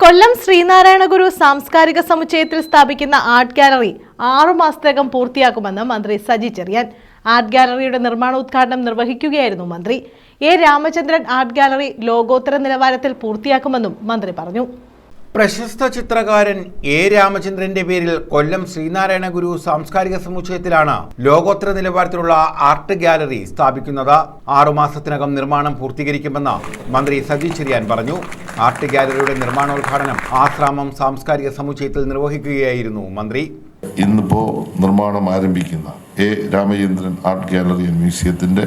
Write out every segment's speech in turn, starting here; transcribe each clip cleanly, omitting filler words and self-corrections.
കൊല്ലം ശ്രീനാരായണ ഗുരു സാംസ്കാരിക സമുച്ചയത്തിൽ സ്ഥാപിക്കുന്ന art gallery 6 മാസത്തിനകം പൂർത്തിയാക്കുമെന്ന് മന്ത്രി സജി ചെറിയാൻ. ആർട്ട് ഗാലറിയുടെ നിർമ്മാണോദ്ഘാടനം നിർവഹിക്കുകയായിരുന്നു മന്ത്രി. എ രാമചന്ദ്രൻ ആർട്ട് ഗാലറി ലോകോത്തര നിലവാരത്തിൽ പൂർത്തിയാക്കുമെന്നും മന്ത്രി പറഞ്ഞു. പ്രശസ്ത ചിത്രകാരൻ എ രാമചന്ദ്രന്റെ പേരിൽ കൊല്ലം ശ്രീനാരായണ ഗുരു സാംസ്കാരിക സമുച്ചയത്തിലാണ് ലോകോത്തര നിലവാരത്തിലുള്ള ആർട്ട് ഗാലറി സ്ഥാപിക്കുന്നത്. 6 മാസത്തിനകം നിർമ്മാണം പൂർത്തീകരിക്കുമെന്ന് മന്ത്രി സജി ചെറിയാൻ പറഞ്ഞു. ആർട്ട് ഗാലറിയുടെ നിർമ്മാണോദ്ഘാടനം ആശ്രാമം സാംസ്കാരിക സമുച്ചയത്തിൽ നിർവഹിക്കുകയായിരുന്നു മന്ത്രി. ഇന്നിപ്പോ നിർമ്മാണം ആരംഭിക്കുന്ന എ രാമചന്ദ്രൻ ആർട്ട് ഗാലറി മ്യൂസിയത്തിന്റെ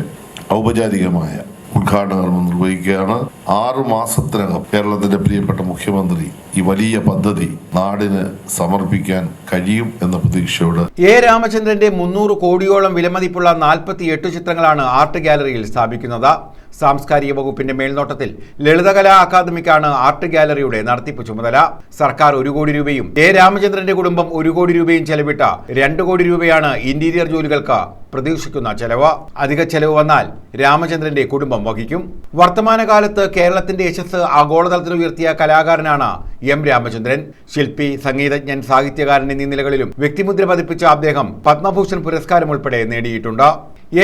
ഔപചാരികമായ ഉദ്ഘാടനം നിർവഹിക്കുകയാണ്. 6 മാസത്തിനകം കേരളത്തിന്റെ പ്രിയപ്പെട്ട മുഖ്യമന്ത്രി ഈ വലിയ പദ്ധതി നാടിന് സമർപ്പിക്കാൻ കഴിയും എന്ന പ്രതീക്ഷയോട് എ രാമചന്ദ്രന്റെ 300 കോടിയോളം വിലമതിപ്പുള്ള 48 ചിത്രങ്ങളാണ് ആർട്ട് ഗാലറിയിൽ സ്ഥാപിക്കുന്നത്. സാംസ്കാരിക വകുപ്പിന്റെ മേൽനോട്ടത്തിൽ ലളിതകലാ അക്കാദമിക്കാണ് ആർട്ട് ഗാലറിയുടെ നടത്തിപ്പ് ചുമതല. സർക്കാർ 1 കോടി രൂപയും എ രാമചന്ദ്രന്റെ കുടുംബം 1 കോടി രൂപയും ചെലവിട്ട 2 കോടി രൂപയാണ് ഇന്റീരിയർ ജോലികൾക്ക് പ്രതീക്ഷിക്കുന്ന ചെലവ്. അധിക ചെലവ് വന്നാൽ രാമചന്ദ്രന്റെ കുടുംബം വഹിക്കും. വർത്തമാനകാലത്ത് കേരളത്തിന്റെ യശസ് ആഗോളതലത്തിൽ ഉയർത്തിയ കലാകാരനാണ് എം രാമചന്ദ്രൻ. ശില്പി, സംഗീതജ്ഞൻ, സാഹിത്യകാരൻ എന്നീ നിലകളിലും വ്യക്തിമുദ്ര പതിപ്പിച്ച അദ്ദേഹം പത്മഭൂഷൺ പുരസ്കാരം ഉൾപ്പെടെ നേടിയിട്ടുണ്ട്.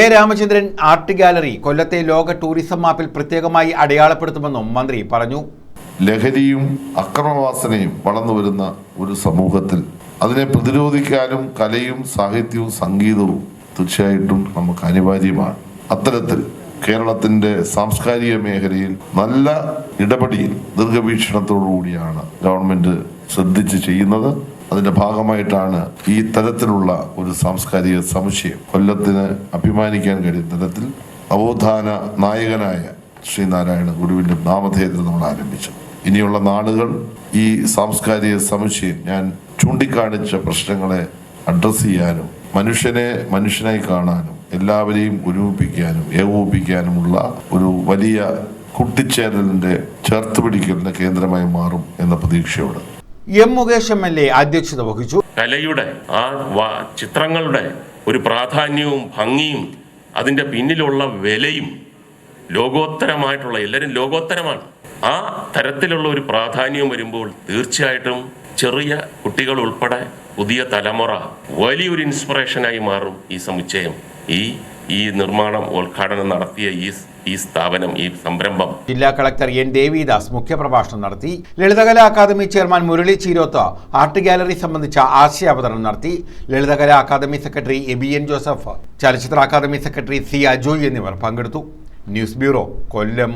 എ രാമചന്ദ്രൻ ആർട്ട് ഗാലറി കൊല്ലത്തെ ലോക ടൂറിസം മാപ്പിൽ പ്രത്യേകമായി അടയാളപ്പെടുത്തുമെന്നും മന്ത്രി പറഞ്ഞു. ലഹരിയും അക്രമവാസനയും വളർന്നു വരുന്ന ഒരു സമൂഹത്തിൽ അതിനെ പ്രതിരോധിക്കാനും കലയും സാഹിത്യവും സംഗീതവും തീർച്ചയായിട്ടും നമുക്ക് അനിവാര്യമാണ്. അത്തരത്തിൽ കേരളത്തിന്റെ സാംസ്കാരിക മേഖലയിൽ നല്ല ഇടപെടൽ ദീർഘവീക്ഷണത്തോടു കൂടിയാണ് ഗവൺമെന്റ് ശ്രദ്ധിച്ച് ചെയ്യുന്നത്. അതിന്റെ ഭാഗമായിട്ടാണ് ഈ തരത്തിലുള്ള ഒരു സാംസ്കാരിക സമുച്ചയം കൊല്ലത്തിന് അഭിമാനിക്കാൻ കഴിയുന്ന തരത്തിൽ നവോത്ഥാന നായകനായ ശ്രീനാരായണ ഗുരുവിന്റെ നാമധേയത്തിൽ നമ്മൾ ആരംഭിച്ചു. ഇനിയുള്ള നാളുകൾ ഈ സാംസ്കാരിക സമുച്ചയം ഞാൻ ചൂണ്ടിക്കാണിച്ച പ്രശ്നങ്ങളെ അഡ്രസ് ചെയ്യാനും മനുഷ്യനെ മനുഷ്യനായി കാണാനും എല്ലാവരെയും ഒരുമിപ്പിക്കാനും ഏകോപിപ്പിക്കാനുമുള്ള ഒരു വലിയ കൂട്ടിച്ചേരലിന്റെ ചേർത്തുപിടിക്കലിന്റെ കേന്ദ്രമായി മാറും എന്ന പ്രതീക്ഷയോട് എം മുകേഷ് MLA അധ്യക്ഷത വഹിച്ചു. കലയുടെ ചിത്രങ്ങളുടെ ഒരു പ്രാധാന്യവും ഭംഗിയും അതിന്റെ പിന്നിലുള്ള വിലയും ലോകോത്തരമായിട്ടുള്ള, എല്ലാവരും ലോകോത്തരമാണ്. ആ തരത്തിലുള്ള ഒരു പ്രാധാന്യം വരുമ്പോൾ തീർച്ചയായിട്ടും ചെറിയ കുട്ടികൾ ഉൾപ്പെടെ പുതിയ തലമുറ വലിയൊരു ഇൻസ്പിറേഷനായി മാറും. ഈ സമുച്ചയം ഈ നിർമ്മാണം ഉദ്ഘാടനം നടത്തിയ ഈ സ്ഥാപനം, ഈ സംരംഭം. ജില്ലാ കളക്ടർ എൻ ദേവിദാസ് മുഖ്യപ്രഭാഷണം നടത്തി. Lalithakala Akademi chairman Murali Cheeroth art gallery സംബന്ധിച്ച ആശയാവതരണം നടത്തി. Lalithakala Akademi secretary ABN Joseph, Chalachitra Academy secretary C Ajoy എന്നിവർ പങ്കെടുത്തു. ന്യൂസ് ബ്യൂറോ, കൊല്ലം.